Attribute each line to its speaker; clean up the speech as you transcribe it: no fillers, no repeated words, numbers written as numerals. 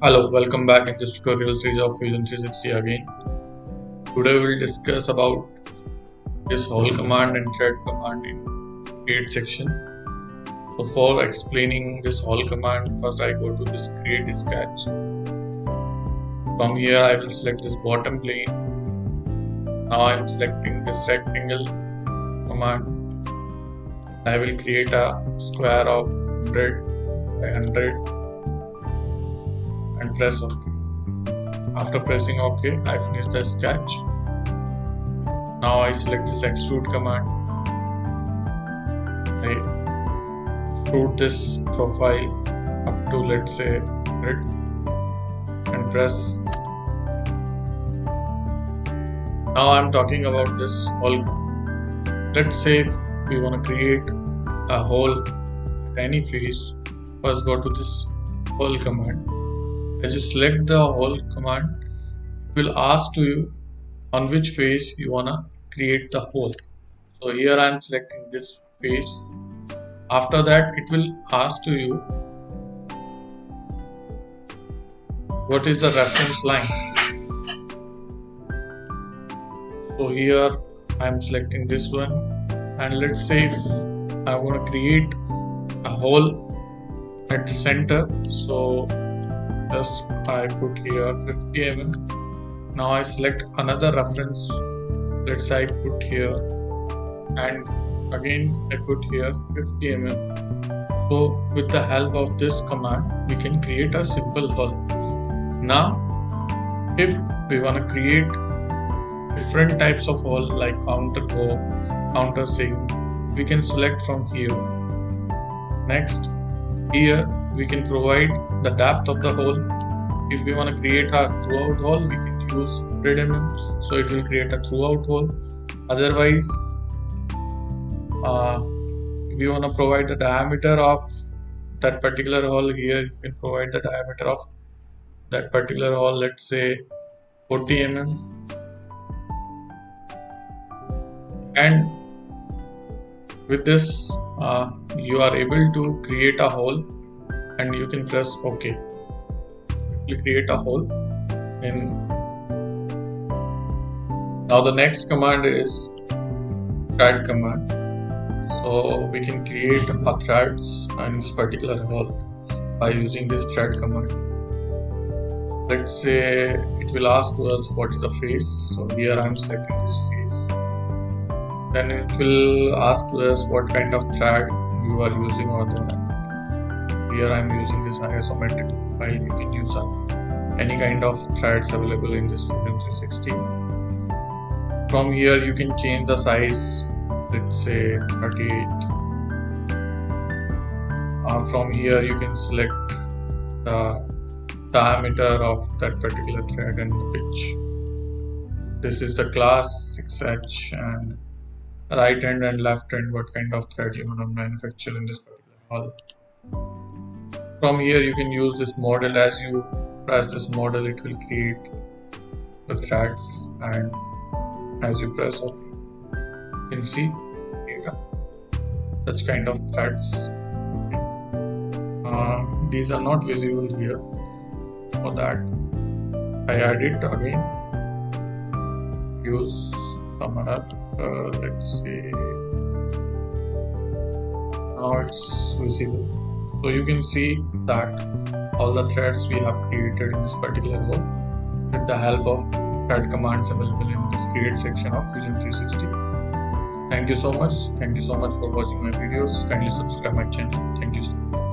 Speaker 1: Hello, welcome back in this tutorial series of Fusion 360 again. Today we'll discuss about this whole command and thread command in create section. So for explaining this whole command, first I go to this create sketch. From here I will select this bottom plane. Now I am selecting this rectangle command. I will create a square of 100 by 100 and press OK. After pressing OK, I finish the sketch. Now I select this extrude command. I extrude this profile up to, let's say, 100 and press. Now I'm talking about this hole. Let's say if we want to create a hole at any face, first go to this hole command. As you select the hole command, it will ask to you on which face you wanna create the hole. So here I am selecting this face. After that, it will ask to you what is the reference line. So here I am selecting this one, and let's say if I want to create a hole at the center, so just I put here 50 mm. Now I select another reference, let's say I put here, and again I put here 50 mm. So with the help of this command we can create a simple hole. Now if we want to create different types of hole like counter bow, counter sink, we can select from here. Next, here we can provide the depth of the hole. If we want to create a throughout hole, we can use 100 mm, so it will create a throughout hole. Otherwise, if you want to provide the diameter of that particular hole, here you can provide the diameter of that particular hole, let's say 40 mm. And with this you are able to create a hole, and you can press OK. You create a hole. And now the next command is thread command. So we can create a threads in this particular hole by using this thread command. Let's say it will ask to us what is the face. So here I am selecting this face. Then it will ask to us what kind of thread you are using, or here I am using this isometric file. You can use any kind of threads available in this Fusion 360. From here you can change the size, let's say 38. From here you can select the diameter of that particular thread and the pitch. This is the class 6H, and right hand and left hand what kind of thread you want to manufacture in this particular hole. From here you can use this model. As you press this model, it will create the threads, and as you press OK, you can see data, such kind of threads. These are not visible here. For that I add it again, use some other, let's see, now it's visible. So you can see that all the threads we have created in this particular hole with the help of thread commands available in this create section of Fusion 360. Thank you so much. Thank you so much for watching my videos. Kindly subscribe my channel. Thank you so much.